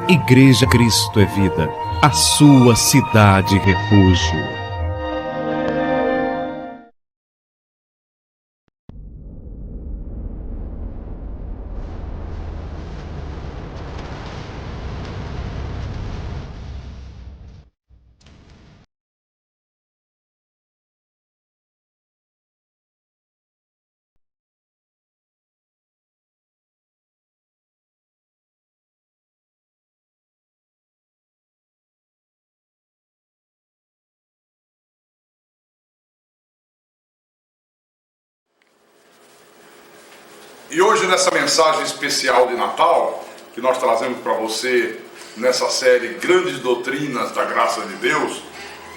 Igreja Cristo é Vida, a sua cidade refúgio. E hoje, nessa mensagem especial de Natal, que nós trazemos para você nessa série Grandes Doutrinas da Graça de Deus,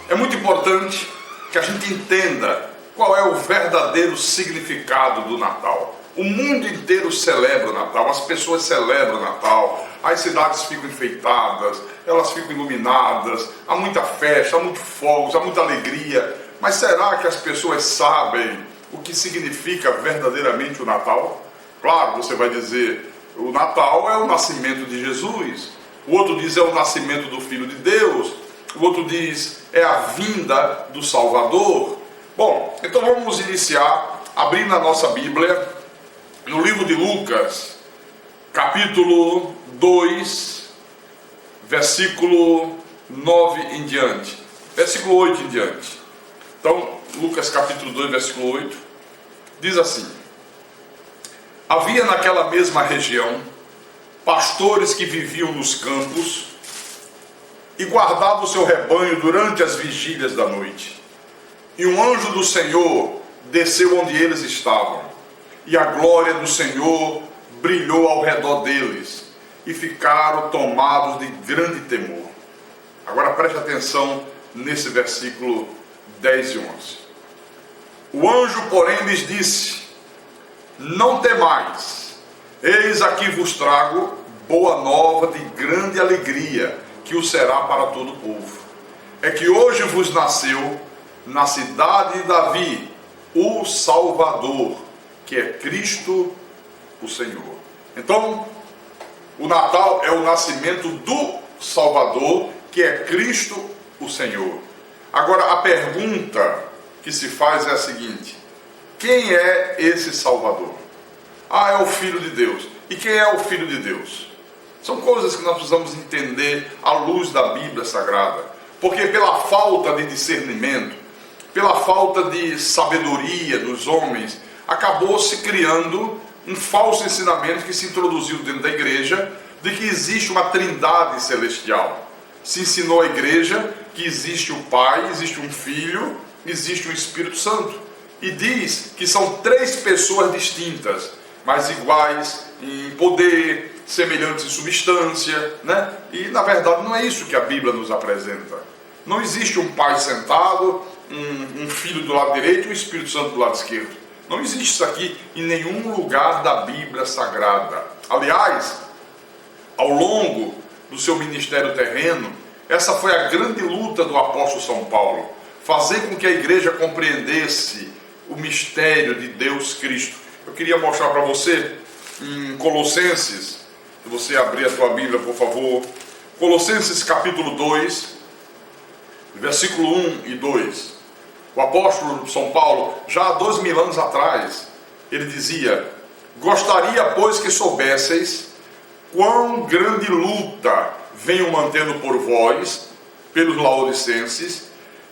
é muito importante que a gente entenda qual é o verdadeiro significado do Natal. O mundo inteiro celebra o Natal, as pessoas celebram o Natal, as cidades ficam enfeitadas, elas ficam iluminadas, há muita festa, há muito fogos, há muita alegria. Mas será que as pessoas sabem o que significa verdadeiramente o Natal? Claro, você vai dizer, o Natal é o nascimento de Jesus. O outro diz é o nascimento do Filho de Deus. O outro diz é a vinda do Salvador. Bom, então vamos iniciar abrindo a nossa Bíblia no livro de Lucas, capítulo 2, versículo 9 em diante. Versículo 8 em diante. Então, Lucas capítulo 2, versículo 8, diz assim: havia naquela mesma região pastores que viviam nos campos e guardavam o seu rebanho durante as vigílias da noite. E um anjo do Senhor desceu onde eles estavam, e a glória do Senhor brilhou ao redor deles, e ficaram tomados de grande temor. Agora preste atenção nesse versículo 10 e 11. O anjo, porém, lhes disse: não temais, eis aqui vos trago boa nova de grande alegria, que o será para todo o povo. É que hoje vos nasceu na cidade de Davi o Salvador, que é Cristo o Senhor. Então, o Natal é o nascimento do Salvador, que é Cristo o Senhor. Agora, a pergunta que se faz é a seguinte: quem é esse Salvador? Ah, é o Filho de Deus. E quem é o Filho de Deus? São coisas que nós precisamos entender à luz da Bíblia Sagrada. Porque pela falta de discernimento, pela falta de sabedoria dos homens, acabou se criando um falso ensinamento que se introduziu dentro da igreja, de que existe uma trindade celestial. Se ensinou à igreja que existe o Pai, existe um Filho, existe o Espírito Santo. E diz que são três pessoas distintas, mas iguais em poder, semelhantes em substância, né? E na verdade não é isso que a Bíblia nos apresenta. Não existe um Pai sentado, um Filho do lado direito e um Espírito Santo do lado esquerdo. Não existe isso aqui em nenhum lugar da Bíblia Sagrada. Aliás, ao longo do seu ministério terreno, essa foi a grande luta do apóstolo São Paulo: fazer com que a igreja compreendesse o mistério de Deus Cristo. Eu queria mostrar para você em Colossenses, se você abrir a tua Bíblia, por favor, Colossenses capítulo 2, versículo 1 e 2. O apóstolo São Paulo, já há 2000 anos atrás, ele dizia: gostaria, pois, que soubesseis quão grande luta venho mantendo por vós, pelos laodicenses,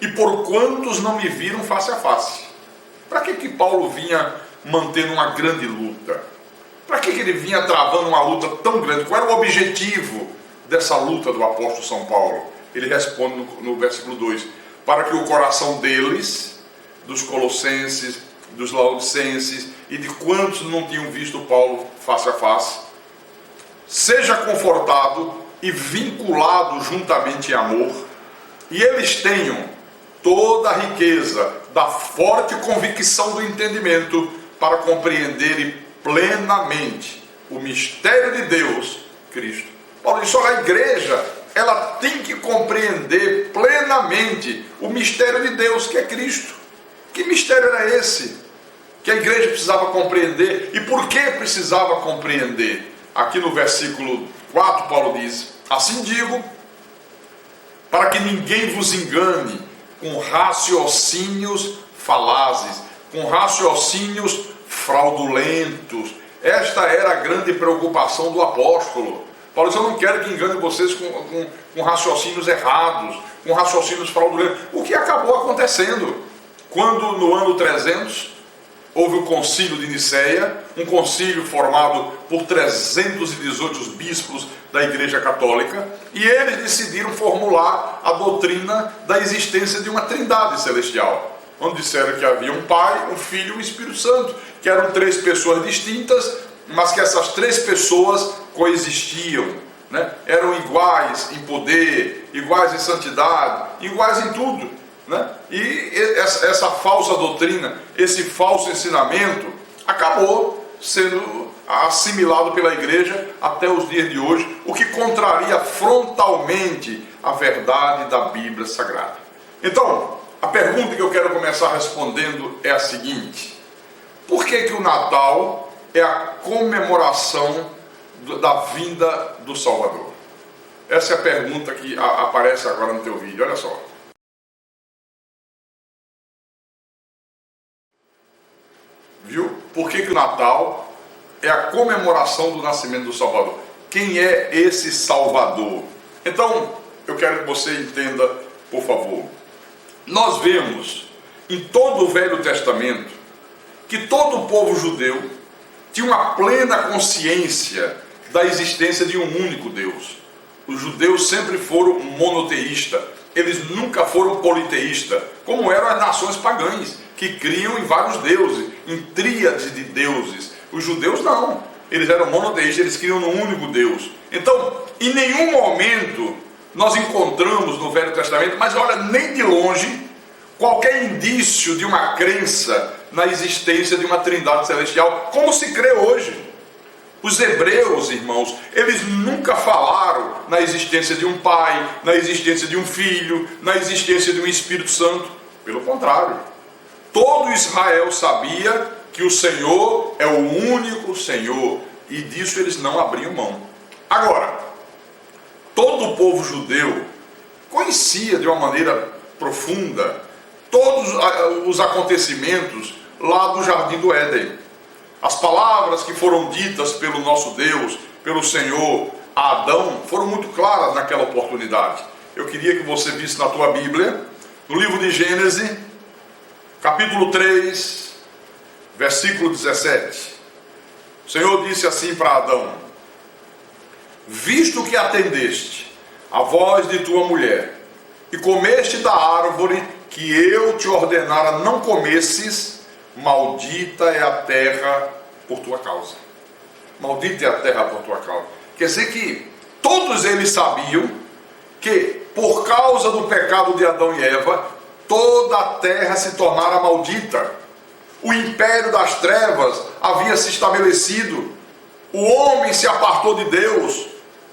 e por quantos não me viram face a face. Para que Paulo vinha mantendo uma grande luta? Para que ele vinha travando uma luta tão grande? Qual era o objetivo dessa luta do apóstolo São Paulo? Ele responde no versículo 2: para que o coração deles, dos colossenses, dos laodicenses e de quantos não tinham visto Paulo face a face, seja confortado e vinculado juntamente em amor, e eles tenham toda a riqueza da forte convicção do entendimento para compreenderem plenamente o mistério de Deus, Cristo. Paulo diz: olha, a igreja, ela tem que compreender plenamente o mistério de Deus, que é Cristo. Que mistério era esse que a igreja precisava compreender? E por que precisava compreender? Aqui no versículo 4, Paulo diz: Assim digo, para que ninguém vos engane com raciocínios falazes, com raciocínios fraudulentos. Esta era a grande preocupação do apóstolo. Paulo disse: eu não quero que engane vocês com raciocínios errados, com raciocínios fraudulentos. O que acabou acontecendo? Quando no ano 300 houve o concílio de Niceia, um concílio formado por 318 bispos da Igreja Católica, e eles decidiram formular a doutrina da existência de uma trindade celestial, onde disseram que havia um Pai, um Filho e um Espírito Santo, que eram três pessoas distintas, mas que essas três pessoas coexistiam, né? Eram iguais em poder, iguais em santidade, iguais em tudo, né? E essa falsa doutrina, esse falso ensinamento acabou sendo assimilado pela igreja até os dias de hoje, o que contraria frontalmente a verdade da Bíblia Sagrada. Então, a pergunta que eu quero começar respondendo é a seguinte: por que o Natal é a comemoração da vinda do Salvador? Essa é a pergunta que aparece agora no teu vídeo, olha só. Viu? Por que o Natal é a comemoração do nascimento do Salvador? Quem é esse Salvador? Então, eu quero que você entenda, por favor. Nós vemos em todo o Velho Testamento que todo o povo judeu tinha uma plena consciência da existência de um único Deus. Os judeus sempre foram monoteístas, eles nunca foram politeístas, como eram as nações pagãs, que criam em vários deuses, em tríades de deuses. Os judeus não, eles eram monoteístas, eles criam num único Deus. Então, em nenhum momento nós encontramos no Velho Testamento, mas olha, nem de longe, qualquer indício de uma crença na existência de uma trindade celestial, como se crê hoje. Os hebreus, irmãos, eles nunca falaram na existência de um pai, na existência de um filho, na existência de um Espírito Santo. Pelo contrário, todo Israel sabia que o Senhor é o único Senhor, e disso eles não abriam mão. Agora, todo o povo judeu conhecia de uma maneira profunda todos os acontecimentos lá do Jardim do Éden. As palavras que foram ditas pelo nosso Deus, pelo Senhor a Adão, foram muito claras naquela oportunidade. Eu queria que você visse na tua Bíblia, no livro de Gênesis, capítulo 3, versículo 17. O Senhor disse assim para Adão: visto que atendeste a voz de tua mulher, e comeste da árvore que eu te ordenara não comesses, maldita é a terra por tua causa. Maldita é a terra por tua causa. Quer dizer que todos eles sabiam que por causa do pecado de Adão e Eva, toda a terra se tornara maldita. O império das trevas havia se estabelecido. O homem se apartou de Deus.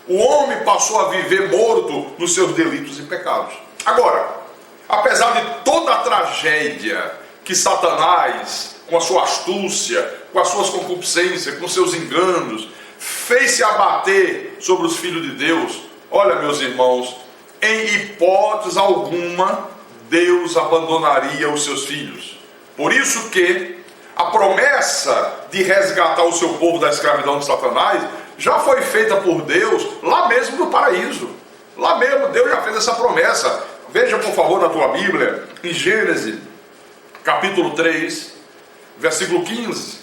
O homem passou a viver morto nos seus delitos e pecados. Agora, apesar de toda a tragédia que Satanás, com a sua astúcia, com as suas concupiscências, com seus enganos, fez se abater sobre os filhos de Deus, olha, meus irmãos, em hipótese alguma, Deus abandonaria os seus filhos. Por isso que a promessa de resgatar o seu povo da escravidão de Satanás já foi feita por Deus lá mesmo no paraíso. Lá mesmo Deus já fez essa promessa. Veja, por favor, na tua Bíblia, em Gênesis, capítulo 3, versículo 15,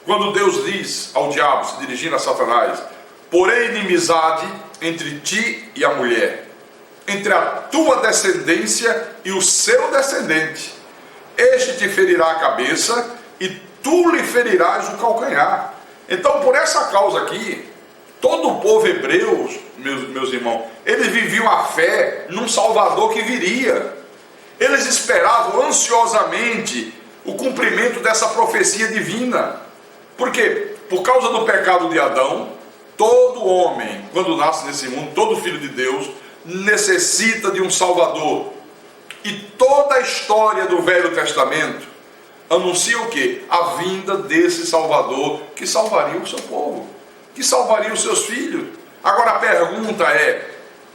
quando Deus diz ao diabo, se dirigindo a Satanás: porém inimizade entre ti e a mulher, entre a tua descendência e o seu descendente. Este te ferirá a cabeça e tu lhe ferirás o calcanhar. Então, por essa causa aqui, todo o povo hebreu, meus irmãos, eles viviam a fé num Salvador que viria. Eles esperavam ansiosamente o cumprimento dessa profecia divina. Por quê? Por causa do pecado de Adão, todo homem, quando nasce nesse mundo, todo filho de Deus, necessita de um Salvador. E toda a história do Velho Testamento anuncia o quê? A vinda desse Salvador que salvaria o seu povo, que salvaria os seus filhos. Agora a pergunta é: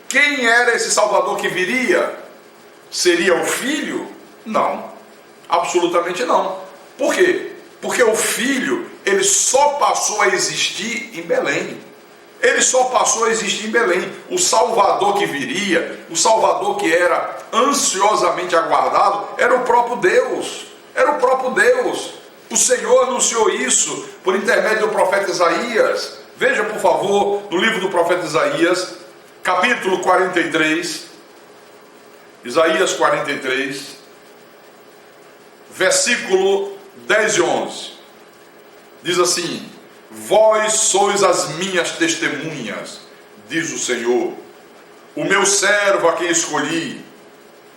quem era esse Salvador que viria? Seria o Filho? Não, absolutamente não. Por quê? Porque o Filho, ele só passou a existir em Belém. Ele só passou a existir em Belém. O Salvador que viria, o Salvador que era ansiosamente aguardado, era o próprio Deus. Era o próprio Deus. O Senhor anunciou isso por intermédio do profeta Isaías. Veja, por favor, no livro do profeta Isaías, capítulo 43, Isaías 43, versículo 10 e 11. Diz assim: vós sois as minhas testemunhas, diz o Senhor, o meu servo a quem escolhi,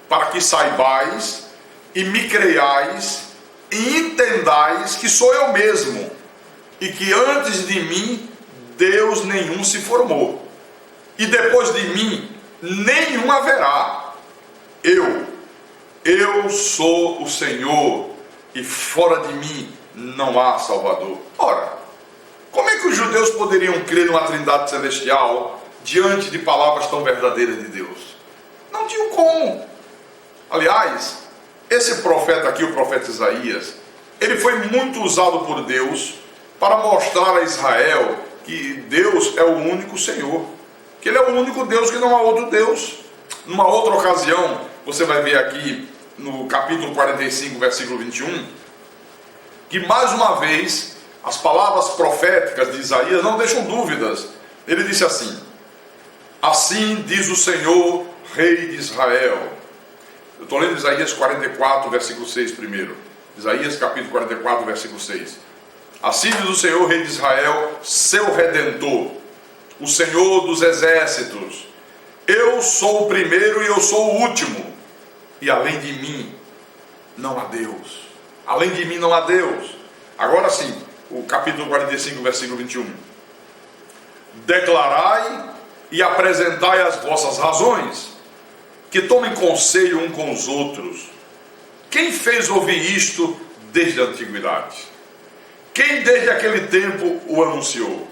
para que saibais e me creiais e entendais que sou eu mesmo, e que antes de mim Deus nenhum se formou, e depois de mim nenhum haverá. Eu sou o Senhor, e fora de mim não há Salvador. Ora, como é que os judeus poderiam crer numa trindade celestial diante de palavras tão verdadeiras de Deus? Não tinham como. Aliás, esse profeta aqui, o profeta Isaías, ele foi muito usado por Deus para mostrar a Israel que Deus é o único Senhor, que Ele é o único Deus, que não há outro Deus. Numa outra ocasião, você vai ver aqui no capítulo 45, versículo 21, que mais uma vez as palavras proféticas de Isaías não deixam dúvidas. Ele disse assim: assim diz o Senhor, Rei de Israel. Eu estou lendo Isaías 44, versículo 6 primeiro. Isaías capítulo 44, versículo 6. Assim diz o Senhor, Rei de Israel, seu Redentor, o Senhor dos exércitos: eu sou o primeiro e eu sou o último, e além de mim não há Deus. Além de mim não há Deus. Agora sim, o capítulo 45, versículo 21. Declarai e apresentai as vossas razões, que tomem conselho um com os outros. Quem fez ouvir isto desde a antiguidade? Quem desde aquele tempo o anunciou?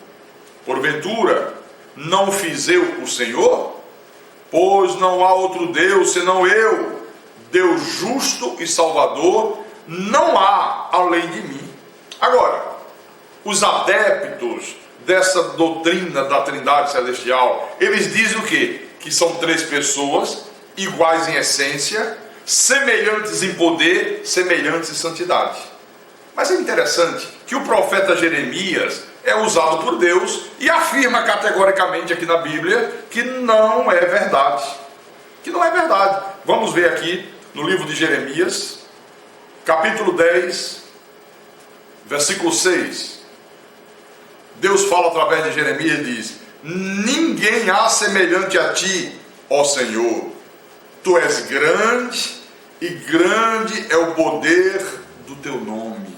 Porventura, não fiz eu o Senhor? Pois não há outro Deus senão eu, Deus justo e salvador, não há além de mim. Agora, os adeptos dessa doutrina da Trindade Celestial, eles dizem o quê? Que são três pessoas, iguais em essência, semelhantes em poder, semelhantes em santidade. Mas é interessante que o profeta Jeremias é usado por Deus e afirma categoricamente aqui na Bíblia que não é verdade. Que não é verdade. Vamos ver aqui no livro de Jeremias, capítulo 10, versículo 6. Deus fala através de Jeremias e diz: ninguém há semelhante a ti, ó Senhor. Tu és grande, e grande é o poder do teu nome.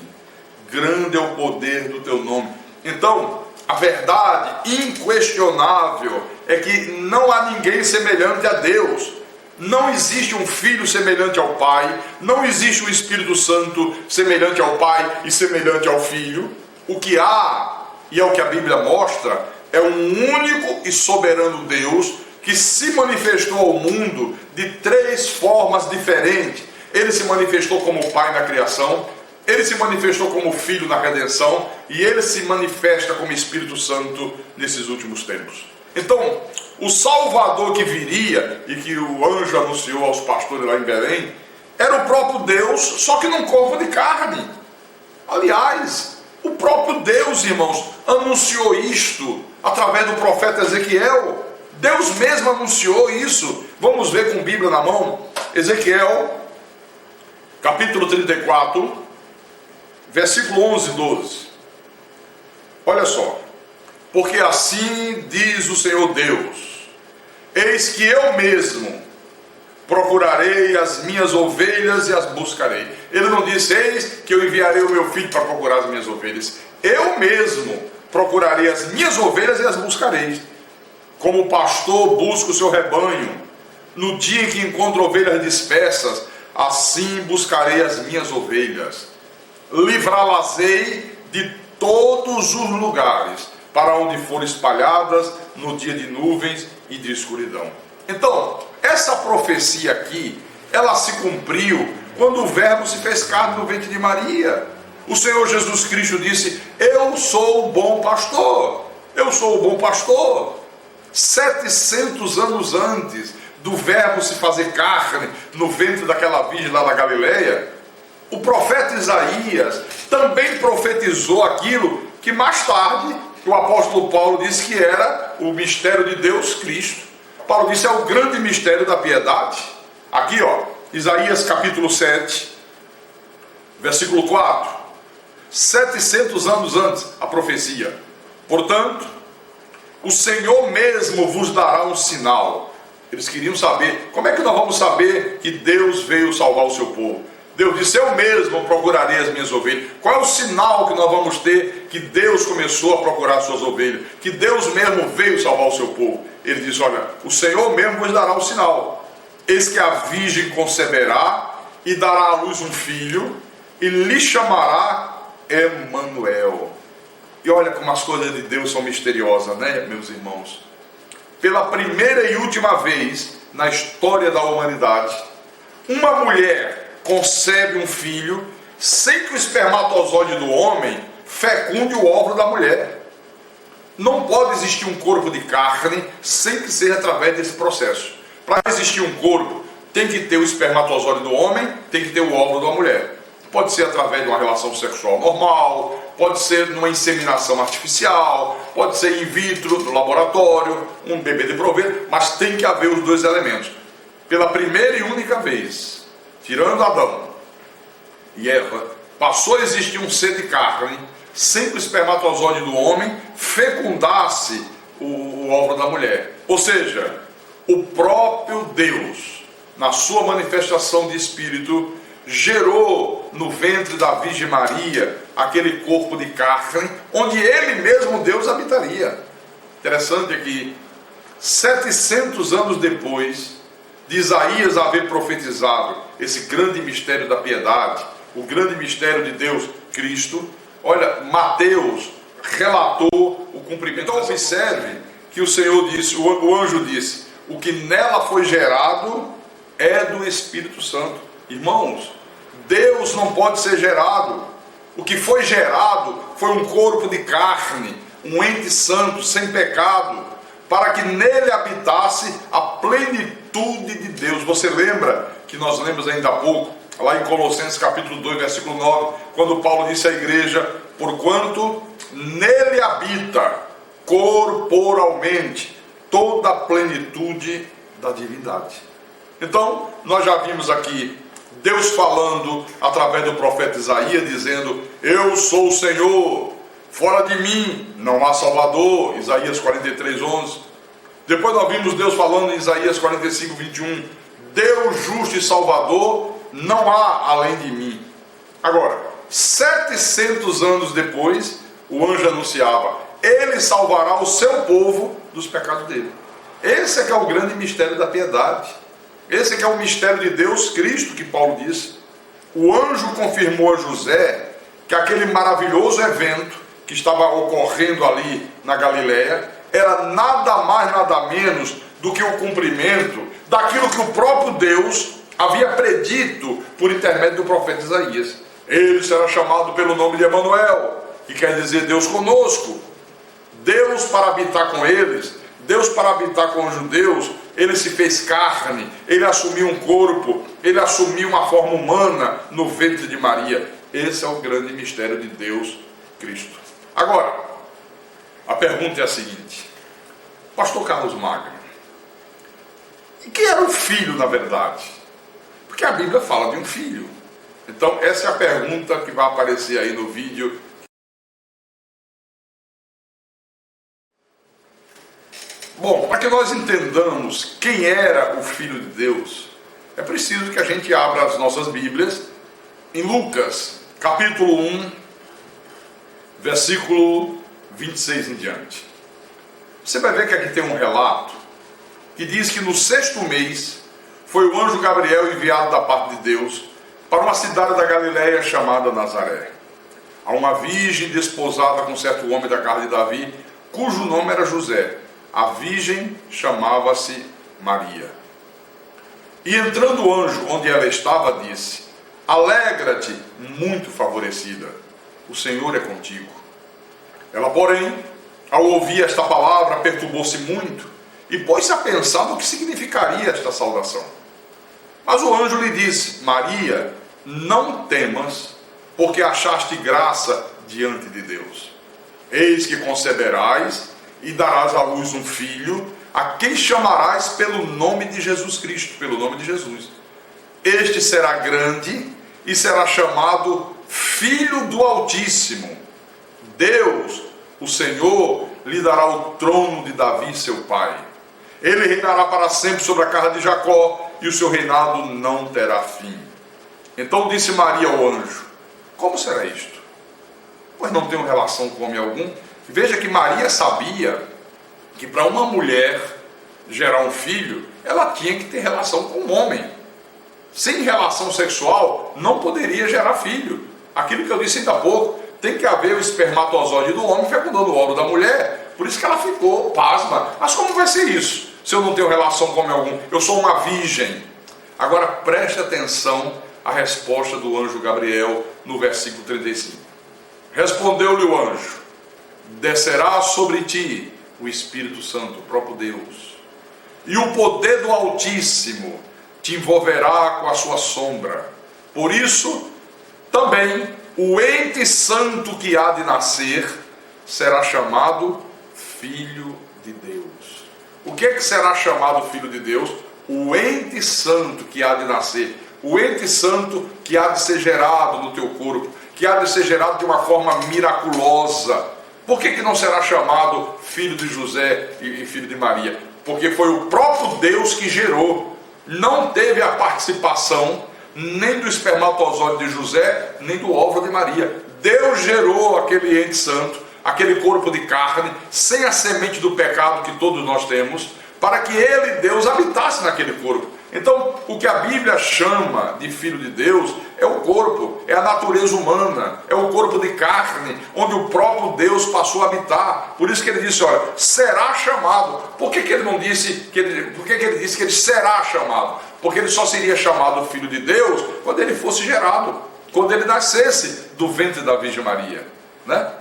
Grande é o poder do teu nome. Então, a verdade inquestionável é que não há ninguém semelhante a Deus. Não existe um Filho semelhante ao Pai, não existe um Espírito Santo semelhante ao Pai e semelhante ao Filho. O que há, e é o que a Bíblia mostra, é um único e soberano Deus que se manifestou ao mundo de três formas diferentes. Ele se manifestou como Pai na criação, Ele se manifestou como Filho na redenção, e Ele se manifesta como Espírito Santo nesses últimos tempos. Então, o Salvador que viria, e que o anjo anunciou aos pastores lá em Belém, era o próprio Deus, só que num corpo de carne. Aliás, o próprio Deus, irmãos, anunciou isto através do profeta Ezequiel. Deus mesmo anunciou isso. Vamos ver com a Bíblia na mão. Ezequiel, capítulo 34, versículo 11 e 12. Olha só. Porque assim diz o Senhor Deus: eis que eu mesmo procurarei as minhas ovelhas e as buscarei. Ele não disse: eis que eu enviarei o meu filho para procurar as minhas ovelhas. Eu mesmo procurarei as minhas ovelhas e as buscarei. Como o pastor busca o seu rebanho, no dia em que encontro ovelhas dispersas, assim buscarei as minhas ovelhas. Livrá-las-ei de todos os lugares para onde forem espalhadas, no dia de nuvens e de escuridão. Então, essa profecia aqui, ela se cumpriu quando o Verbo se fez carne no ventre de Maria. O Senhor Jesus Cristo disse: eu sou o bom pastor, eu sou o bom pastor. 700 anos antes do Verbo se fazer carne no ventre daquela virgem lá da Galileia, o profeta Isaías também profetizou aquilo que mais tarde o apóstolo Paulo disse que era o mistério de Deus Cristo. Paulo disse: é o grande mistério da piedade. Aqui, Isaías capítulo 7, versículo 4. 700 anos antes, a profecia. Portanto, o Senhor mesmo vos dará um sinal. Eles queriam saber, como é que nós vamos saber que Deus veio salvar o seu povo? Deus disse: eu mesmo procurarei as minhas ovelhas. Qual é o sinal que nós vamos ter que Deus começou a procurar as suas ovelhas? Que Deus mesmo veio salvar o seu povo? Ele disse: olha, o Senhor mesmo vos dará um sinal. Eis que a virgem conceberá e dará à luz um filho, e lhe chamará Emanuel. E olha como as coisas de Deus são misteriosas, né, meus irmãos? Pela primeira e última vez na história da humanidade, uma mulher concebe um filho sem que o espermatozoide do homem fecunde o óvulo da mulher. Não pode existir um corpo de carne sem que seja através desse processo. Para existir um corpo, tem que ter o espermatozoide do homem, tem que ter o óvulo da mulher. Pode ser através de uma relação sexual normal, pode ser numa inseminação artificial, pode ser in vitro, no laboratório, um bebê de proveito, mas tem que haver os dois elementos. Pela primeira e única vez, tirando Adão e Eva, passou a existir um ser de carne, sem que o espermatozoide do homem fecundasse o óvulo da mulher. Ou seja, o próprio Deus, na sua manifestação de espírito, gerou no ventre da Virgem Maria aquele corpo de carne, onde ele mesmo, Deus, habitaria. Interessante é que 700 anos depois de Isaías haver profetizado esse grande mistério da piedade, o grande mistério de Deus, Cristo, olha, Mateus relatou o cumprimento. Então observe que o Senhor disse, o anjo disse: o que nela foi gerado é do Espírito Santo. Irmãos, Deus não pode ser gerado. O que foi gerado foi um corpo de carne, um ente santo, sem pecado, para que nele habitasse a plenitude de Deus. Você lembra que nós lemos ainda há pouco, lá em Colossenses capítulo 2, versículo 9, quando Paulo disse à igreja: porquanto nele habita corporalmente toda a plenitude da divindade. Então, nós já vimos aqui Deus falando através do profeta Isaías, dizendo: eu sou o Senhor, fora de mim não há Salvador, Isaías 43, 11. Depois nós vimos Deus falando em Isaías 45, 21, Deus justo e Salvador não há além de mim. Agora, 700 anos depois, o anjo anunciava: ele salvará o seu povo dos pecados dele. Esse é que é o grande mistério da piedade. Esse é que é o mistério de Deus Cristo, que Paulo disse. O anjo confirmou a José que aquele maravilhoso evento que estava ocorrendo ali na Galileia era nada mais, nada menos do que o cumprimento daquilo que o próprio Deus havia predito por intermédio do profeta Isaías. Ele será chamado pelo nome de Emanuel, que quer dizer Deus conosco. Deus para habitar com eles, Deus para habitar com os judeus. Ele se fez carne, ele assumiu um corpo, ele assumiu uma forma humana no ventre de Maria. Esse é o grande mistério de Deus Cristo. Agora, a pergunta é a seguinte: pastor Carlos Magno, e quem era o filho na verdade? Porque a Bíblia fala de um filho. Então essa é a pergunta que vai aparecer aí no vídeo. Bom, para que nós entendamos quem era o Filho de Deus, é preciso que a gente abra as nossas Bíblias em Lucas, capítulo 1, versículo 26 em diante. Você vai ver que aqui tem um relato que diz que no 6º mês foi o anjo Gabriel enviado da parte de Deus para uma cidade da Galileia chamada Nazaré, a uma virgem desposada com certo homem da casa de Davi, cujo nome era José. A virgem chamava-se Maria. E entrando o anjo onde ela estava, disse: alegra-te, muito favorecida, o Senhor é contigo. Ela, porém, ao ouvir esta palavra, perturbou-se muito e pôs-se a pensar no que significaria esta saudação. Mas o anjo lhe disse: Maria, não temas, porque achaste graça diante de Deus. Eis que conceberás e darás à luz um filho, a quem chamarás pelo nome de Jesus Cristo, pelo nome de Jesus. Este será grande e será chamado Filho do Altíssimo. Deus, o Senhor, lhe dará o trono de Davi, seu pai. Ele reinará para sempre sobre a casa de Jacó, e o seu reinado não terá fim. Então disse Maria ao anjo: como será isto? Pois não tenho relação com homem algum. Veja que Maria sabia que para uma mulher gerar um filho, ela tinha que ter relação com um homem. Sem relação sexual, não poderia gerar filho. Aquilo que eu disse ainda há pouco, tem que haver o espermatozoide do homem fecundando o óvulo da mulher. Por isso que ela ficou pasma. Mas como vai ser isso, se eu não tenho relação com homem algum? Eu sou uma virgem. Agora preste atenção à resposta do anjo Gabriel no versículo 35. Respondeu-lhe o anjo: descerá sobre ti o Espírito Santo, o próprio Deus, e o poder do Altíssimo te envolverá com a sua sombra. Por isso, também o ente santo que há de nascer será chamado Filho de Deus. O que é que será chamado Filho de Deus? O ente santo que há de nascer, o ente santo que há de ser gerado no teu corpo, que há de ser gerado de uma forma miraculosa. Por que não será chamado filho de José e filho de Maria? Porque foi o próprio Deus que gerou. Não teve a participação nem do espermatozoide de José, nem do óvulo de Maria. Deus gerou aquele ente santo, aquele corpo de carne, sem a semente do pecado que todos nós temos, para que ele, Deus, habitasse naquele corpo. Então, o que a Bíblia chama de filho de Deus é o corpo, é a natureza humana, é o corpo de carne, onde o próprio Deus passou a habitar. Por isso que ele disse, olha, será chamado. Por que ele não disse, por que ele disse que ele será chamado? Porque ele só seria chamado filho de Deus quando ele fosse gerado, quando ele nascesse do ventre da Virgem Maria, né?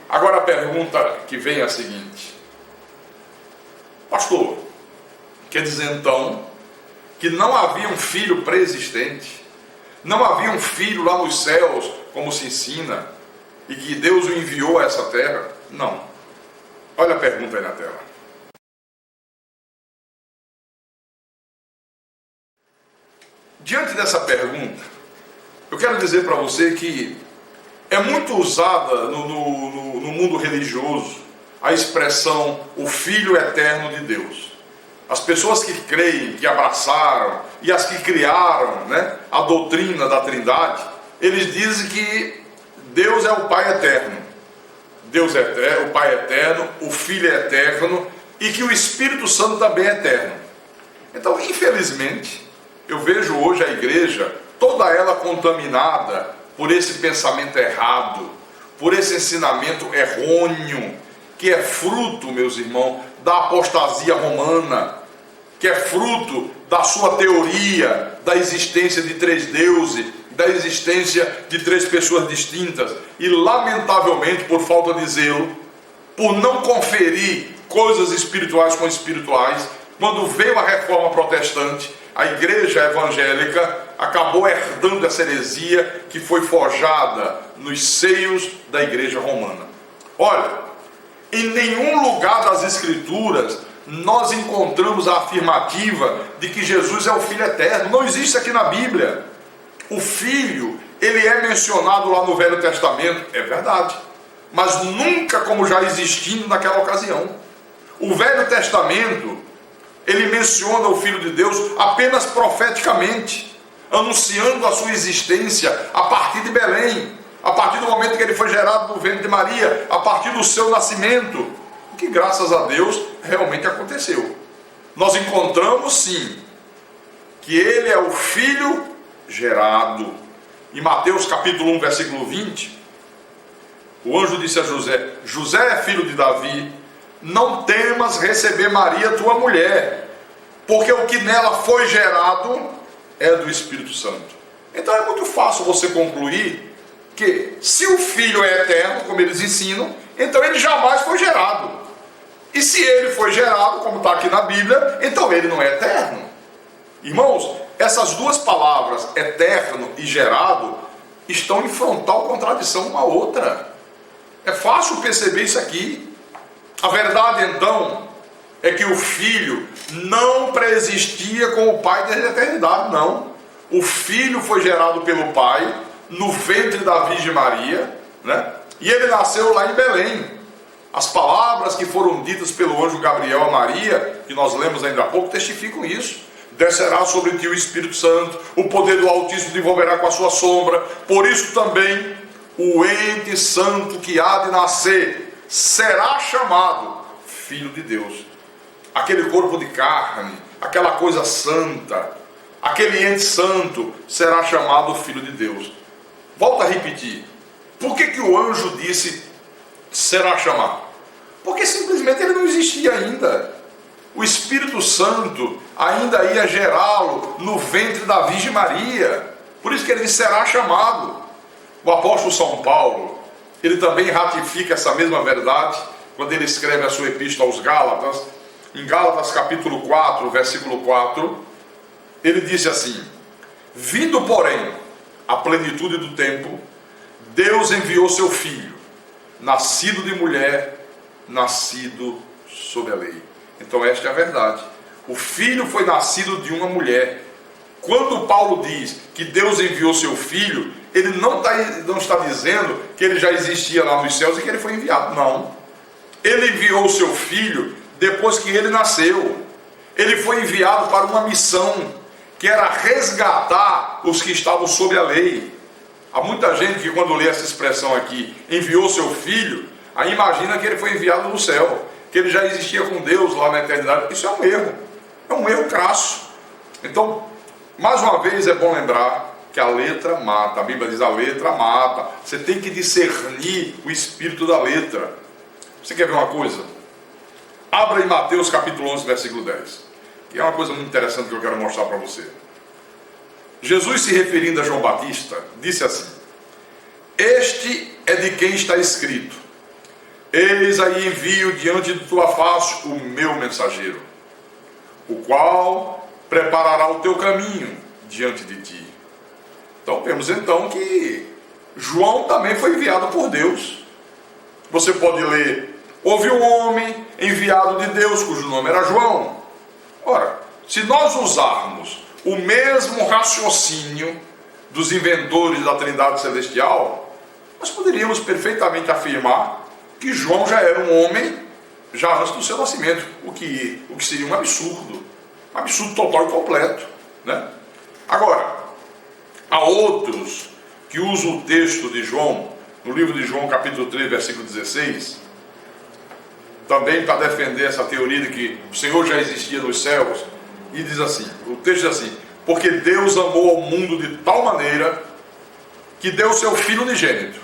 Agora a pergunta que vem é a seguinte: pastor, quer dizer então que não havia um filho pré-existente, não havia um filho lá nos céus, como se ensina, e que Deus o enviou a essa terra? Não. Olha a pergunta aí na tela. Diante dessa pergunta, eu quero dizer para você que é muito usada no mundo religioso a expressão o Filho Eterno de Deus. As pessoas que creem, que abraçaram e as que criaram, né, a doutrina da Trindade, eles dizem que Deus é o Pai Eterno. Deus é eterno, o Pai Eterno, o Filho é Eterno e que o Espírito Santo também é eterno. Então, infelizmente, eu vejo hoje a igreja, toda ela contaminada por esse pensamento errado, por esse ensinamento errôneo, que é fruto, meus irmãos, da apostasia romana, que é fruto da sua teoria da existência de três deuses, da existência de três pessoas distintas, e lamentavelmente, por falta de zelo, por não conferir coisas espirituais com espirituais, quando veio a reforma protestante, a igreja evangélica acabou herdando essa heresia que foi forjada nos seios da igreja romana. Olha, em nenhum lugar das Escrituras nós encontramos a afirmativa de que Jesus é o Filho Eterno. Não existe aqui na Bíblia. O Filho, ele é mencionado lá no Velho Testamento, é verdade, mas nunca como já existindo naquela ocasião. O Velho Testamento, ele menciona o Filho de Deus apenas profeticamente, anunciando a sua existência a partir de Belém, a partir do momento que ele foi gerado no ventre de Maria, a partir do seu nascimento, que graças a Deus realmente aconteceu. Nós encontramos sim que ele é o Filho gerado. Em Mateus capítulo 1, versículo 20, o anjo disse a José: José é filho de Davi, não temas receber Maria, tua mulher, porque o que nela foi gerado é do Espírito Santo. Então é muito fácil você concluir que se o Filho é eterno, como eles ensinam, então ele jamais foi gerado. E se ele foi gerado, como está aqui na Bíblia, então ele não é eterno. Irmãos, essas duas palavras, eterno e gerado, estão em frontal contradição uma à outra. É fácil perceber isso aqui. A verdade, então, é que o Filho não preexistia com o Pai desde a eternidade, não. O Filho foi gerado pelo Pai no ventre da Virgem Maria, né? E ele nasceu lá em Belém. As palavras que foram ditas pelo anjo Gabriel a Maria, que nós lemos ainda há pouco, testificam isso. Descerá sobre ti o Espírito Santo, o poder do Altíssimo te envolverá com a sua sombra. Por isso também o ente santo que há de nascer será chamado Filho de Deus. Aquele corpo de carne, aquela coisa santa, aquele ente santo será chamado Filho de Deus. Volto a repetir. Por que o anjo disse será chamado? Porque simplesmente ele não existia ainda. O Espírito Santo ainda ia gerá-lo no ventre da Virgem Maria. Por isso que ele disse será chamado. O apóstolo São Paulo, ele também ratifica essa mesma verdade quando ele escreve a sua epístola aos Gálatas. Em Gálatas capítulo 4, versículo 4, ele disse assim: vindo porém a plenitude do tempo, Deus enviou seu Filho, nascido de mulher, nascido sob a lei. Então esta é a verdade. O Filho foi nascido de uma mulher. Quando Paulo diz que Deus enviou seu Filho, ele não está dizendo que ele já existia lá nos céus e que ele foi enviado. Não. Ele enviou o seu Filho depois que ele nasceu. Ele foi enviado para uma missão, que era resgatar os que estavam sob a lei. Há muita gente que quando lê essa expressão aqui, enviou seu Filho, aí imagina que ele foi enviado do céu, que ele já existia com Deus lá na eternidade. Isso é um erro crasso. Então, mais uma vez é bom lembrar que a letra mata. A Bíblia diz a letra mata. Você tem que discernir o espírito da letra. Você quer ver uma coisa? Abra em Mateus capítulo 11, versículo 10, que é uma coisa muito interessante que eu quero mostrar para você. Jesus, se referindo a João Batista, disse assim: este é de quem está escrito: eis aí envio diante de tua face o meu mensageiro, o qual preparará o teu caminho diante de ti. Então vemos então que João também foi enviado por Deus. Você pode ler: houve um homem enviado de Deus, cujo nome era João. Ora, se nós usarmos o mesmo raciocínio dos inventores da Trindade Celestial, nós poderíamos perfeitamente afirmar que João já era um homem já antes do seu nascimento, o que seria um absurdo total e completo, né? Agora, há outros que usam o texto de João, no livro de João capítulo 3, versículo 16, também para defender essa teoria de que o Senhor já existia nos céus, e diz assim, o texto diz assim: porque Deus amou ao mundo de tal maneira que deu o seu Filho unigênito,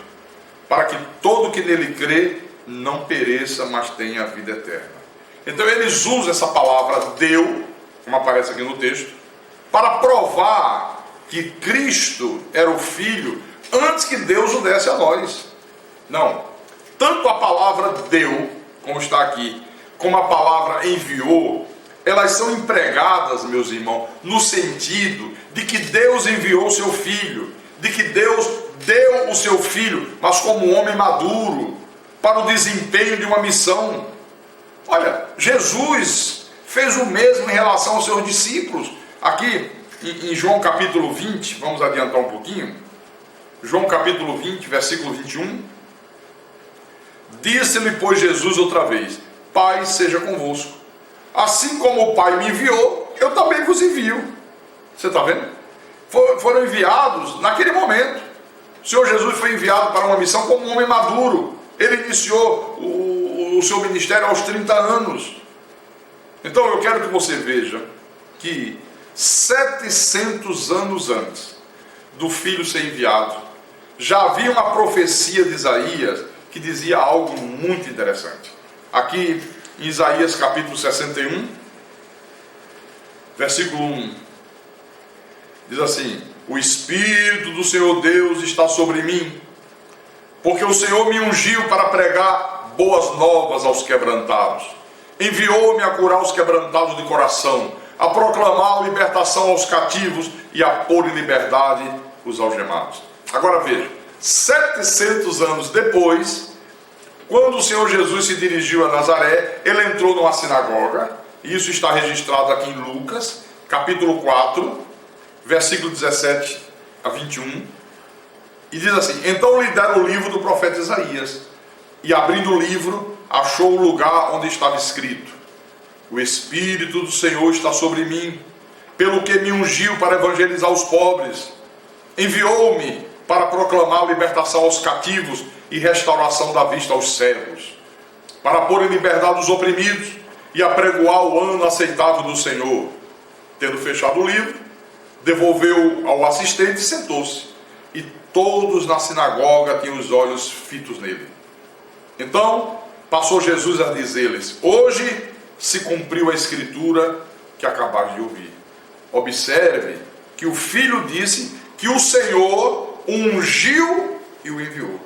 para que todo que nele crê não pereça, mas tenha a vida eterna. Então eles usam essa palavra deu, como aparece aqui no texto, para provar que Cristo era o Filho antes que Deus o desse a nós. Não, tanto a palavra deu, como está aqui, como a palavra enviou, elas são empregadas, meus irmãos, no sentido de que Deus enviou o seu Filho, de que Deus deu o seu Filho, mas como um homem maduro, para o desempenho de uma missão. Olha, Jesus fez o mesmo em relação aos seus discípulos. Aqui em João capítulo 20, vamos adiantar um pouquinho. João capítulo 20, versículo 21. Disse-lhe, pois, Jesus outra vez: Pai seja convosco. Assim como o Pai me enviou, eu também vos envio. Você está vendo? Foram enviados naquele momento. O Senhor Jesus foi enviado para uma missão como um homem maduro. Ele iniciou o seu ministério aos 30 anos. Então eu quero que você veja que 700 anos antes do Filho ser enviado, já havia uma profecia de Isaías que dizia algo muito interessante. Aqui em Isaías capítulo 61, versículo 1. Diz assim: o Espírito do Senhor Deus está sobre mim, porque o Senhor me ungiu para pregar boas novas aos quebrantados. Enviou-me a curar os quebrantados de coração, a proclamar a libertação aos cativos e a pôr em liberdade os algemados. Agora veja, 700 anos depois, quando o Senhor Jesus se dirigiu a Nazaré, ele entrou numa sinagoga, e isso está registrado aqui em Lucas, capítulo 4, versículo 17 a 21, e diz assim: então lhe deram o livro do profeta Isaías, e abrindo o livro, achou o lugar onde estava escrito: o Espírito do Senhor está sobre mim, pelo que me ungiu para evangelizar os pobres, enviou-me para proclamar a libertação aos cativos e restauração da vista aos cegos, para pôr em liberdade os oprimidos e apregoar o ano aceitável do Senhor. Tendo fechado o livro, devolveu ao assistente e sentou-se, e todos na sinagoga tinham os olhos fitos nele. Então passou Jesus a dizer-lhes: hoje se cumpriu a escritura que acabaram de ouvir. Observe que o filho disse que o Senhor ungiu e o enviou.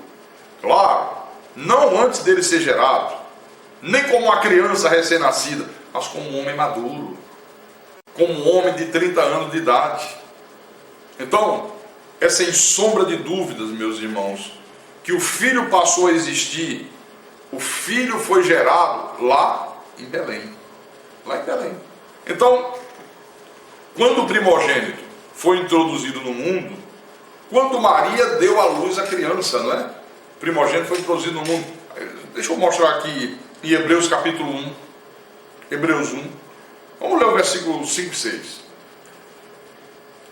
Claro, não antes dele ser gerado, nem como uma criança recém-nascida, mas como um homem maduro, como um homem de 30 anos de idade. Então, é sem sombra de dúvidas, meus irmãos, que o filho passou a existir. O filho foi gerado lá em Belém. Lá em Belém. Então, quando o primogênito foi introduzido no mundo, quando Maria deu à luz a criança, não é? O primogênito foi introduzido no mundo. Deixa eu mostrar aqui em Hebreus capítulo 1. Hebreus 1. Vamos ler o versículo 5 e 6.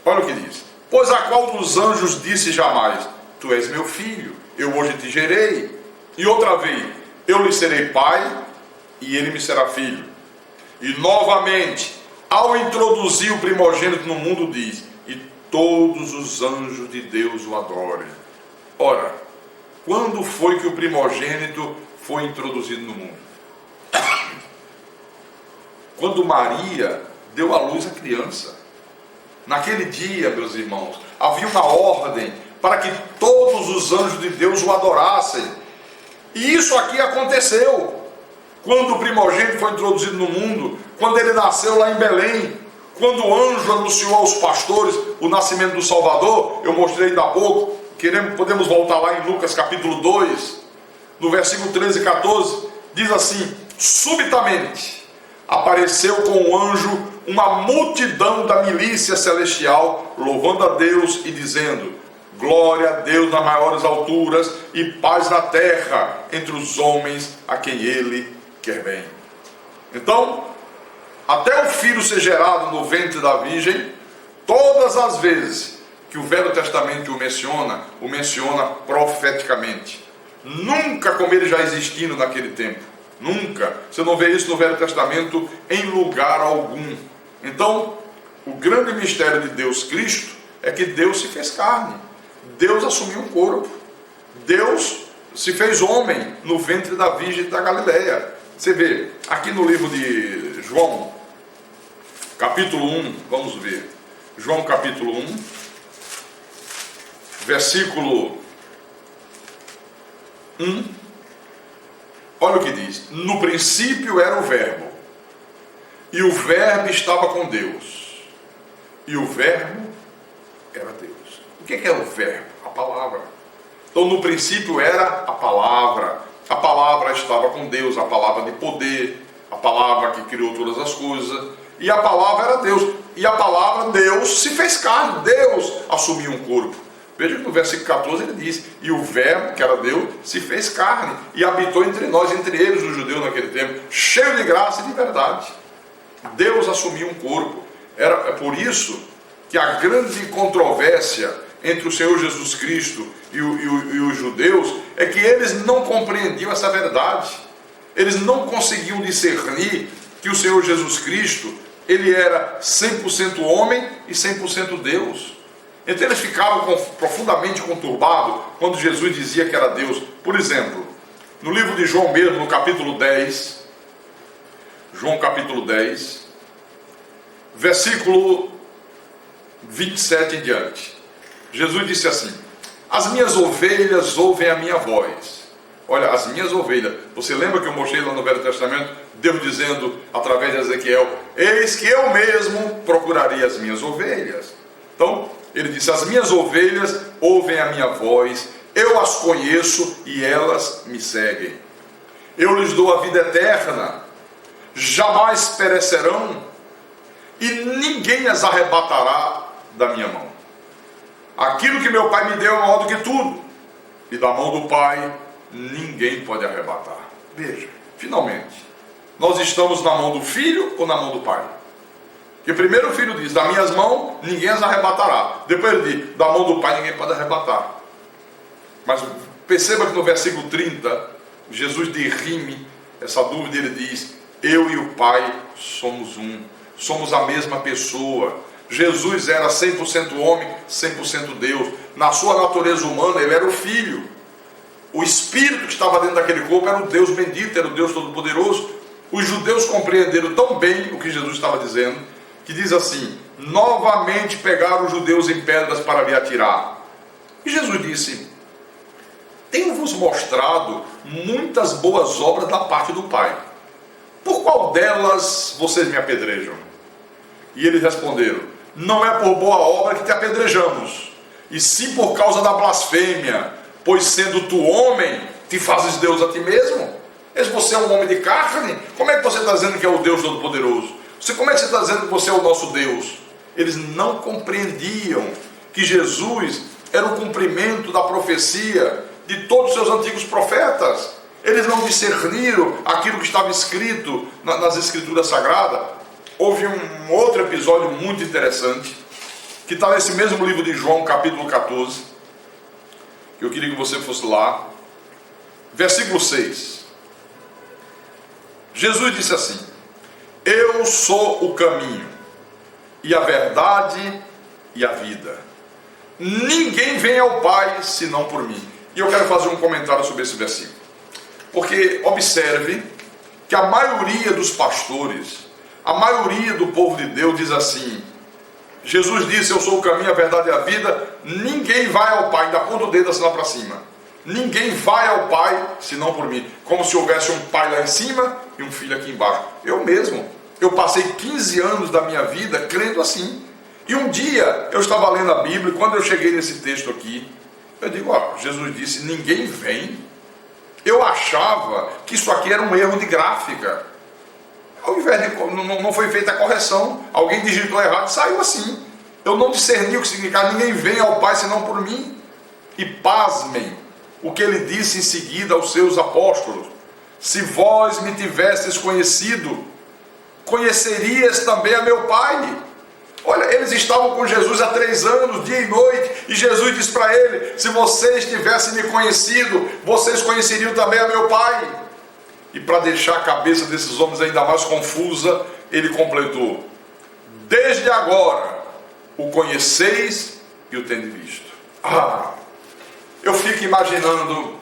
Olha o que diz: pois a qual dos anjos disse jamais: tu és meu filho, eu hoje te gerei. E outra vez: eu lhe serei pai, e ele me será filho. E novamente, ao introduzir o primogênito no mundo, diz: e todos os anjos de Deus o adorem. Ora, quando foi que o primogênito foi introduzido no mundo? Quando Maria deu à luz a criança. Naquele dia, meus irmãos, havia uma ordem para que todos os anjos de Deus o adorassem. E isso aqui aconteceu quando o primogênito foi introduzido no mundo, quando ele nasceu lá em Belém, quando o anjo anunciou aos pastores o nascimento do Salvador. Eu mostrei ainda há pouco, podemos voltar lá em Lucas capítulo 2, no versículo 13 e 14, diz assim: subitamente apareceu com o anjo uma multidão da milícia celestial, louvando a Deus e dizendo: glória a Deus nas maiores alturas e paz na terra entre os homens a quem Ele quer bem. Então, até o filho ser gerado no ventre da virgem, todas as vezes que o Velho Testamento o menciona profeticamente. Nunca como ele já existindo naquele tempo. Nunca. Você não vê isso no Velho Testamento em lugar algum. Então, o grande mistério de Deus Cristo é que Deus se fez carne. Deus assumiu um corpo. Deus se fez homem no ventre da Virgem da Galileia. Você vê, aqui no livro de João, capítulo 1, vamos ver. João capítulo 1, versículo 1. Olha o que diz: no princípio era o verbo, e o verbo estava com Deus, e o verbo era Deus. O que é o verbo? A palavra. Então no princípio era a palavra estava com Deus, a palavra de poder, a palavra que criou todas as coisas, e a palavra era Deus, e a palavra Deus se fez carne, Deus assumiu um corpo. Veja que no versículo 14 ele diz: e o verbo, que era Deus, se fez carne e habitou entre nós, entre eles os judeus naquele tempo, cheio de graça e de verdade. Deus assumiu um corpo. É por isso que a grande controvérsia entre o Senhor Jesus Cristo e os judeus é que eles não compreendiam essa verdade. Eles não conseguiam discernir que o Senhor Jesus Cristo, ele era 100% homem e 100% Deus. Então eles ficaram profundamente conturbados quando Jesus dizia que era Deus. Por exemplo, no livro de João mesmo, no capítulo 10, João capítulo 10, versículo 27 em diante. Jesus disse assim: as minhas ovelhas ouvem a minha voz. Olha, as minhas ovelhas. Você lembra que eu mostrei lá no Velho Testamento, Deus dizendo através de Ezequiel: eis que eu mesmo procurarei as minhas ovelhas. Então, ele disse: as minhas ovelhas ouvem a minha voz, eu as conheço e elas me seguem. Eu lhes dou a vida eterna, jamais perecerão, e ninguém as arrebatará da minha mão. Aquilo que meu Pai me deu é maior do que tudo, e da mão do Pai ninguém pode arrebatar. Veja, finalmente, nós estamos na mão do Filho ou na mão do Pai? Porque primeiro o Filho diz: das minhas mãos ninguém as arrebatará. Depois ele diz: da mão do Pai ninguém pode arrebatar. Mas perceba que no versículo 30, Jesus dirime essa dúvida. Ele diz: eu e o Pai somos um, somos a mesma pessoa. Jesus era 100% homem, 100% Deus. Na sua natureza humana ele era o Filho. O Espírito que estava dentro daquele corpo era o Deus bendito, era o Deus Todo-Poderoso. Os judeus compreenderam tão bem o que Jesus estava dizendo, que diz assim: novamente pegaram os judeus em pedras para lhe atirar. E Jesus disse: tenho-vos mostrado muitas boas obras da parte do Pai. Por qual delas vocês me apedrejam? E eles responderam: não é por boa obra que te apedrejamos, e sim por causa da blasfêmia, pois sendo tu homem, te fazes Deus a ti mesmo? Se você é um homem de carne, como é que você está dizendo que é o Deus Todo-Poderoso? Como é que você está dizendo que você é o nosso Deus? Eles não compreendiam que Jesus era o cumprimento da profecia de todos os seus antigos profetas. Eles não discerniram aquilo que estava escrito nas Escrituras Sagradas. Houve um outro episódio muito interessante, que está nesse mesmo livro de João, capítulo 14, que eu queria que você fosse lá, versículo 6. Jesus disse assim: eu sou o caminho, e a verdade e a vida. Ninguém vem ao Pai senão por mim. E eu quero fazer um comentário sobre esse versículo, porque observe que a maioria dos pastores, a maioria do povo de Deus diz assim: Jesus disse: eu sou o caminho, a verdade e a vida, ninguém vai ao Pai, ainda aponta o dedo assim lá para cima, ninguém vai ao Pai senão por mim, como se houvesse um pai lá em cima e um filho aqui embaixo. Eu mesmo, eu passei 15 anos da minha vida crendo assim. E um dia eu estava lendo a Bíblia, e quando eu cheguei nesse texto aqui, eu digo: ó, Jesus disse: ninguém vem. Eu achava que isso aqui era um erro de gráfica. Ao invés de, não foi feita a correção, alguém digitou errado e saiu assim. Eu não discerni o que significava ninguém vem ao Pai senão por mim. E pasmem o que ele disse em seguida aos seus apóstolos: se vós me tivesseis conhecido, conhecerias também a meu Pai. Olha, eles estavam com Jesus há 3 anos, dia e noite, e Jesus disse para ele: se vocês tivessem me conhecido, vocês conheceriam também a meu Pai. E para deixar a cabeça desses homens ainda mais confusa, ele completou: desde agora o conheceis e o tendes visto. Eu fico imaginando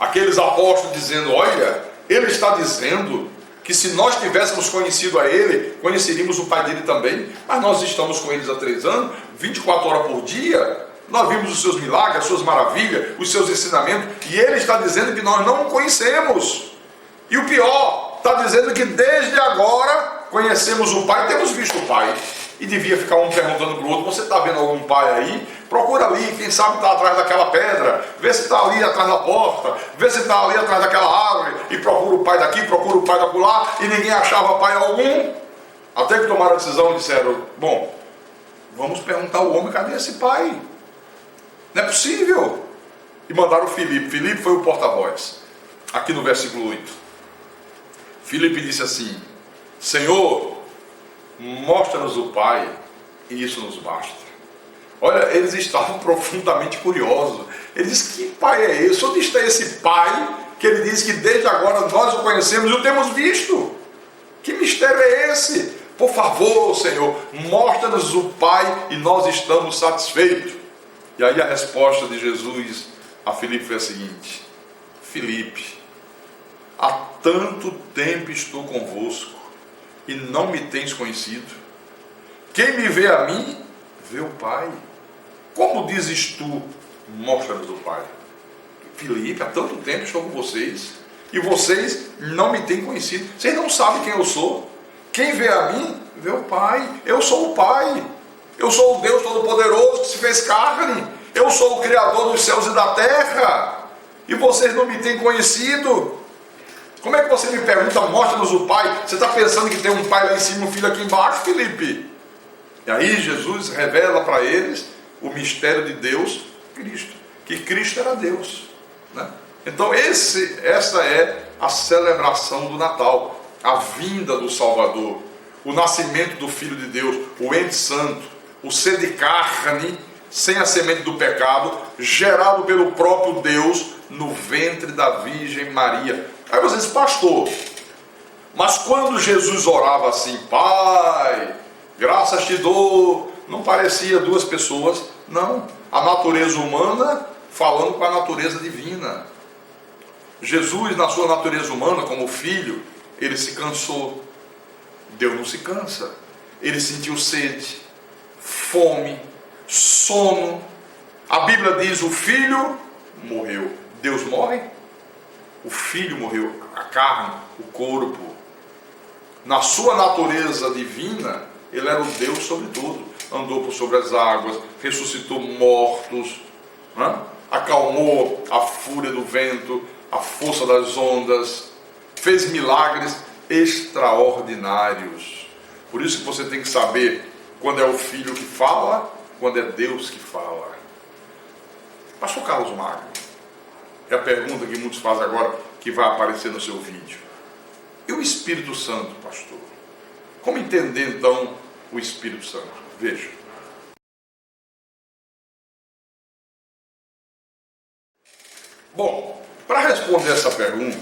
aqueles apóstolos dizendo: olha, ele está dizendo que se nós tivéssemos conhecido a ele, conheceríamos o Pai dele também. Mas nós estamos com eles há 3 anos, 24 horas por dia. Nós vimos os seus milagres, as suas maravilhas, os seus ensinamentos, e ele está dizendo que nós não o conhecemos. E o pior, está dizendo que desde agora conhecemos o Pai, temos visto o Pai. E devia ficar um perguntando para o outro: você está vendo algum pai aí? Procura ali, quem sabe está atrás daquela pedra, vê se está ali atrás da porta, vê se está ali atrás daquela árvore, e procura o pai daqui, procura o pai da lá, e ninguém achava pai algum. Até que tomaram a decisão e disseram: bom, vamos perguntar ao homem, cadê esse pai? Não é possível. E mandaram Filipe. Filipe foi o porta-voz. Aqui no versículo 8, Filipe disse assim: Senhor, mostra-nos o Pai, e isso nos basta. Olha, eles estavam profundamente curiosos. Ele disse: que Pai é esse? Onde está esse Pai que ele diz que desde agora nós o conhecemos e o temos visto? Que mistério é esse? Por favor, Senhor, mostra-nos o Pai e nós estamos satisfeitos. E aí a resposta de Jesus a Filipe foi a seguinte: Filipe, há tanto tempo estou convosco e não me tens conhecido? Quem me vê a mim, vê o Pai. Como dizes tu, mostra-nos o Pai? Filipe, há tanto tempo estou com vocês e vocês não me têm conhecido. Vocês não sabem quem eu sou. Quem vê a mim, vê o Pai. Eu sou o Pai. Eu sou o Deus Todo-Poderoso que se fez carne. Eu sou o Criador dos céus e da terra. E vocês não me têm conhecido. Como é que você me pergunta, mostra-nos o Pai? Você está pensando que tem um Pai lá em cima e um filho aqui embaixo, Filipe? E aí Jesus revela para eles o mistério de Deus, Cristo. Que Cristo era Deus, né? Então essa é a celebração do Natal, a vinda do Salvador, o nascimento do Filho de Deus, o ente santo, o ser de carne, sem a semente do pecado, gerado pelo próprio Deus no ventre da Virgem Maria. Aí você diz, pastor, mas quando Jesus orava assim, Pai, graças te dou, não parecia duas pessoas, não, a natureza humana falando com a natureza divina. Jesus, na sua natureza humana, como filho, ele se cansou. Deus não se cansa. Ele sentiu sede, fome, sono. A Bíblia diz, o filho morreu. Deus morre? O filho morreu, a carne, o corpo. Na sua natureza divina, ele era o Deus sobre tudo. Andou por sobre as águas, ressuscitou mortos, né? Acalmou a fúria do vento, a força das ondas, fez milagres extraordinários. Por isso que você tem que saber quando é o filho que fala, quando é Deus que fala. Pastor Carlos Magno, é a pergunta que muitos fazem agora, que vai aparecer no seu vídeo. E o Espírito Santo, pastor? Como entender então o Espírito Santo? Veja. Bom, para responder essa pergunta,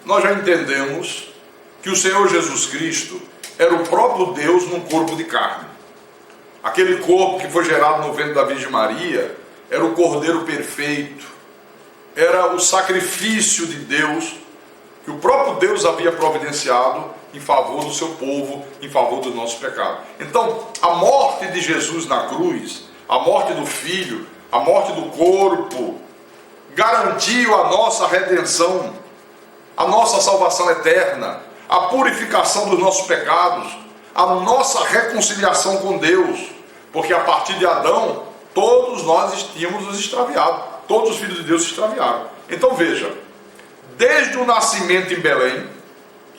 nós já entendemos que o Senhor Jesus Cristo era o próprio Deus num corpo de carne. Aquele corpo que foi gerado no ventre da Virgem Maria era o Cordeiro perfeito, era o sacrifício de Deus que o próprio Deus havia providenciado em favor do seu povo, em favor dos nossos pecados. Então, a morte de Jesus na cruz, a morte do Filho, a morte do corpo, garantiu a nossa redenção, a nossa salvação eterna, a purificação dos nossos pecados, a nossa reconciliação com Deus, porque a partir de Adão, todos nós tínhamos nos extraviado, todos os filhos de Deus se extraviaram. Então veja, desde o nascimento em Belém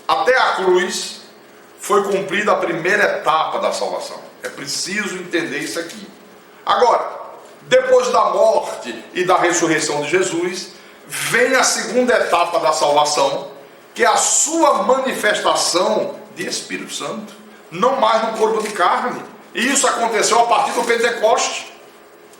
até a cruz, foi cumprida a primeira etapa da salvação. É preciso entender isso aqui. Agora, depois da morte e da ressurreição de Jesus, vem a segunda etapa da salvação, que é a sua manifestação de Espírito Santo, não mais no corpo de carne. E isso aconteceu a partir do Pentecoste.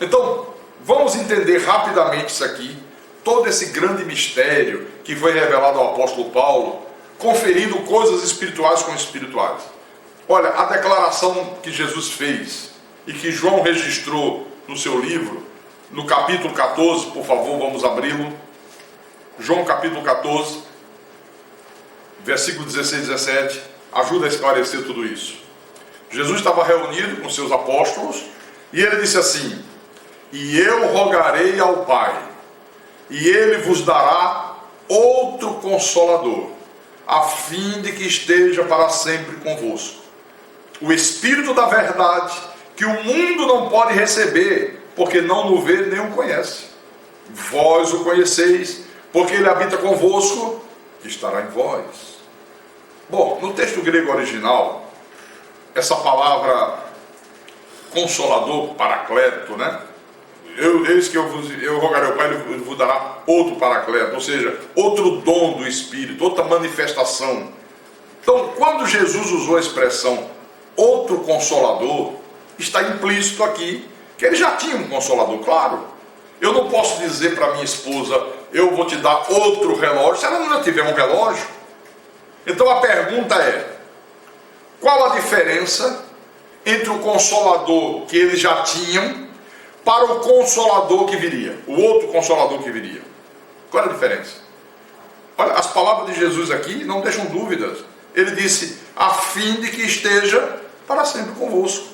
Então, vamos entender rapidamente isso aqui, todo esse grande mistério que foi revelado ao apóstolo Paulo, conferindo coisas espirituais com espirituais. Olha, a declaração que Jesus fez e que João registrou no seu livro, no capítulo 14, por favor, vamos abri-lo. João capítulo 14, versículo 16 e 17, ajuda a esclarecer tudo isso. Jesus estava reunido com seus apóstolos e ele disse assim: e eu rogarei ao Pai, e ele vos dará outro Consolador, a fim de que esteja para sempre convosco. O Espírito da verdade, que o mundo não pode receber, porque não o vê nem o conhece. Vós o conheceis, porque ele habita convosco, e estará em vós. Bom, no texto grego original, essa palavra Consolador, Paracleto, né? Eis que eu rogarei ao Pai, ele vos dará outro Paracleto, ou seja, outro dom do Espírito, outra manifestação. Então, quando Jesus usou a expressão outro Consolador, está implícito aqui que ele já tinha um Consolador, claro. Eu não posso dizer para minha esposa, eu vou te dar outro relógio, se ela não tiver um relógio. Então a pergunta é, qual a diferença entre o Consolador que eles já tinham para o Consolador que viria, o outro Consolador que viria? Qual é a diferença? Olha, as palavras de Jesus aqui não deixam dúvidas. Ele disse, a fim de que esteja para sempre convosco.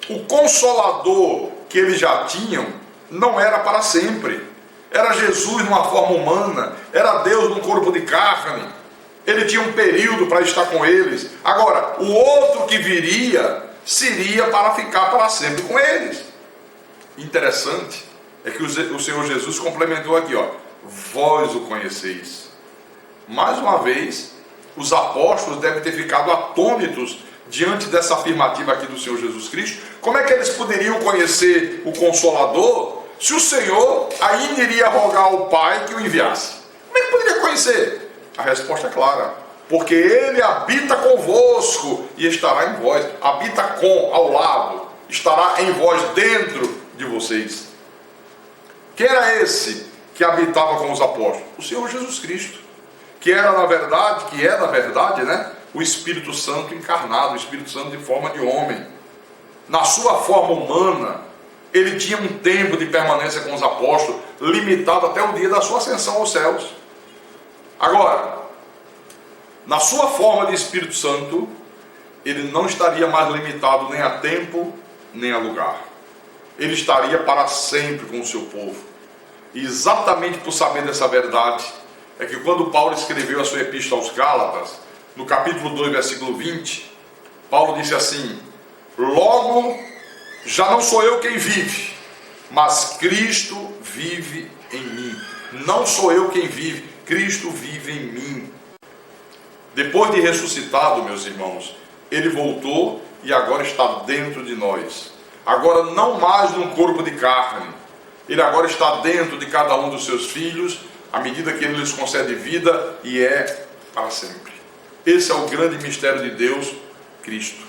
O Consolador que eles já tinham não era para sempre. Era Jesus numa forma humana, era Deus num corpo de carne. Ele tinha um período para estar com eles. Agora, o outro que viria, seria para ficar para sempre com eles. Interessante é que o Senhor Jesus complementou aqui, ó, vós o conheceis. Mais uma vez, os apóstolos devem ter ficado atônitos diante dessa afirmativa aqui do Senhor Jesus Cristo. Como é que eles poderiam conhecer o Consolador se o Senhor ainda iria rogar ao Pai que o enviasse? Como é que poderia conhecer? A resposta é clara. Porque Ele habita convosco e estará em vós. Habita ao lado, estará em vós, dentro de vocês. Quem era esse que habitava com os apóstolos? O Senhor Jesus Cristo. Que é na verdade, né? O Espírito Santo encarnado, o Espírito Santo de forma de homem. Na sua forma humana, ele tinha um tempo de permanência com os apóstolos, limitado até o dia da sua ascensão aos céus. Agora, na sua forma de Espírito Santo, ele não estaria mais limitado nem a tempo, nem a lugar. Ele estaria para sempre com o seu povo. E exatamente por saber dessa verdade, é que quando Paulo escreveu a sua epístola aos Gálatas, no capítulo 2, versículo 20, Paulo disse assim, logo, já não sou eu quem vive, mas Cristo vive em mim. Não sou eu quem vive, Cristo vive em mim. Depois de ressuscitado, meus irmãos, ele voltou e agora está dentro de nós. Agora não mais num corpo de carne. Ele agora está dentro de cada um dos seus filhos, à medida que ele lhes concede vida, e é para sempre. Esse é o grande mistério de Deus, Cristo.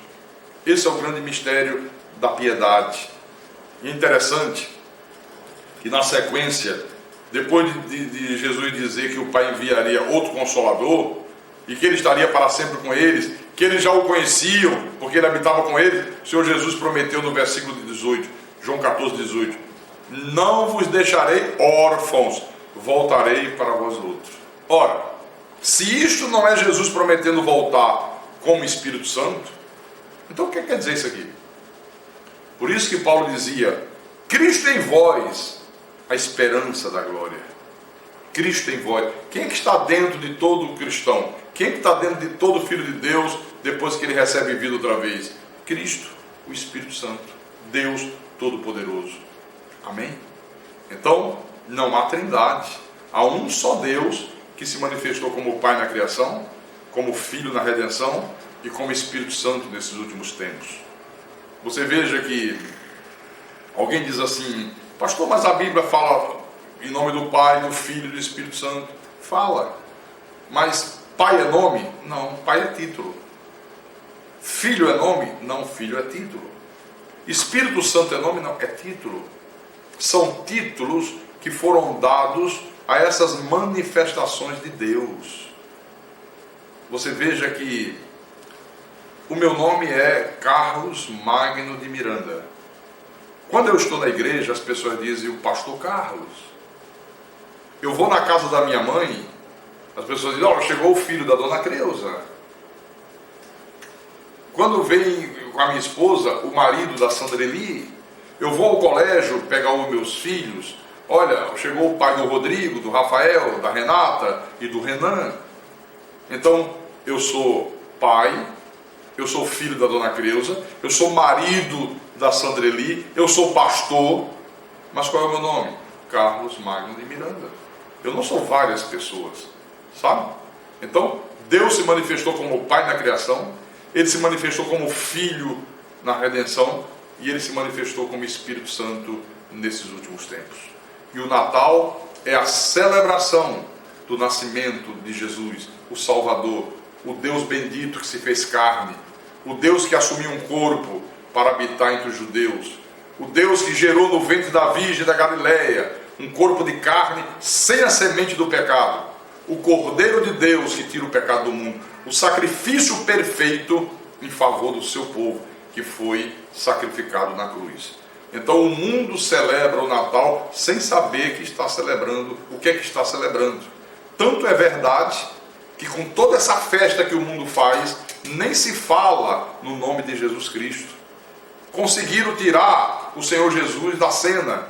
Esse é o grande mistério da piedade. E é interessante que na sequência, depois de Jesus dizer que o Pai enviaria outro Consolador, e que ele estaria para sempre com eles, que eles já o conheciam, porque ele habitava com eles, o Senhor Jesus prometeu no versículo 18, João 14, 18, não vos deixarei órfãos, voltarei para vós outros. Ora, se isto não é Jesus prometendo voltar como Espírito Santo, então o que quer dizer isso aqui? Por isso que Paulo dizia, Cristo em vós, a esperança da glória. Cristo em vós. Quem é que está dentro de todo cristão? Quem é que está dentro de todo filho de Deus depois que ele recebe vida outra vez? Cristo, o Espírito Santo, Deus Todo-Poderoso. Amém? Então, não há trindade. Há um só Deus que se manifestou como Pai na criação, como Filho na redenção e como Espírito Santo nesses últimos tempos. Você veja que alguém diz assim, pastor, mas a Bíblia fala em nome do Pai, do Filho e do Espírito Santo. Fala. Mas Pai é nome? Não, Pai é título. Filho é nome? Não, Filho é título. Espírito Santo é nome? Não, é título. São títulos que foram dados a essas manifestações de Deus. Você veja que o meu nome é Carlos Magno de Miranda. Quando eu estou na igreja, as pessoas dizem, o pastor Carlos. Eu vou na casa da minha mãe, as pessoas dizem, olha, chegou o filho da dona Creuza. Quando vem com a minha esposa, o marido da Sandreli, eu vou ao colégio pegar os meus filhos, olha, chegou o pai do Rodrigo, do Rafael, da Renata e do Renan. Então, eu sou pai, eu sou filho da dona Creuza, eu sou marido da Sandreli, eu sou pastor, mas qual é o meu nome? Carlos Magno de Miranda. Eu não sou várias pessoas, sabe? Então, Deus se manifestou como Pai na criação, Ele se manifestou como Filho na redenção, e Ele se manifestou como Espírito Santo nesses últimos tempos. E o Natal é a celebração do nascimento de Jesus, o Salvador, o Deus bendito que se fez carne, o Deus que assumiu um corpo para habitar entre os judeus, o Deus que gerou no ventre da Virgem da Galileia um corpo de carne sem a semente do pecado, o Cordeiro de Deus que tira o pecado do mundo, o sacrifício perfeito em favor do seu povo, que foi sacrificado na cruz. Então o mundo celebra o Natal sem saber que está celebrando, o que é que está celebrando. Tanto é verdade que com toda essa festa que o mundo faz, nem se fala no nome de Jesus Cristo. Conseguiram tirar o Senhor Jesus da cena.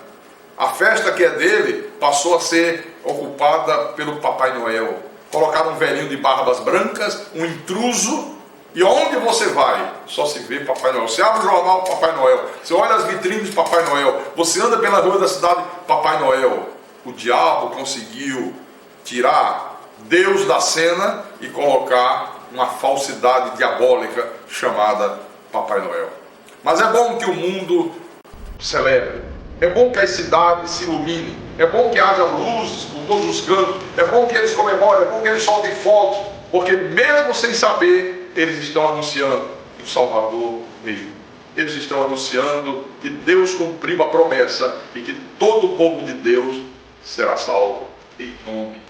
A festa que é dele passou a ser ocupada pelo Papai Noel. Colocaram um velhinho de barbas brancas, um intruso, e onde você vai, só se vê Papai Noel. Você abre o jornal, Papai Noel. Você olha as vitrines, Papai Noel. Você anda pela rua da cidade, Papai Noel. O diabo conseguiu tirar Deus da cena e colocar uma falsidade diabólica chamada Papai Noel. Mas é bom que o mundo celebre. É bom que as cidades se iluminem. É bom que haja luzes por todos os cantos. É bom que eles comemorem. É bom que eles soltem fotos. Porque mesmo sem saber, eles estão anunciando que o Salvador veio. Eles estão anunciando que Deus cumpriu a promessa e que todo o povo de Deus será salvo em nome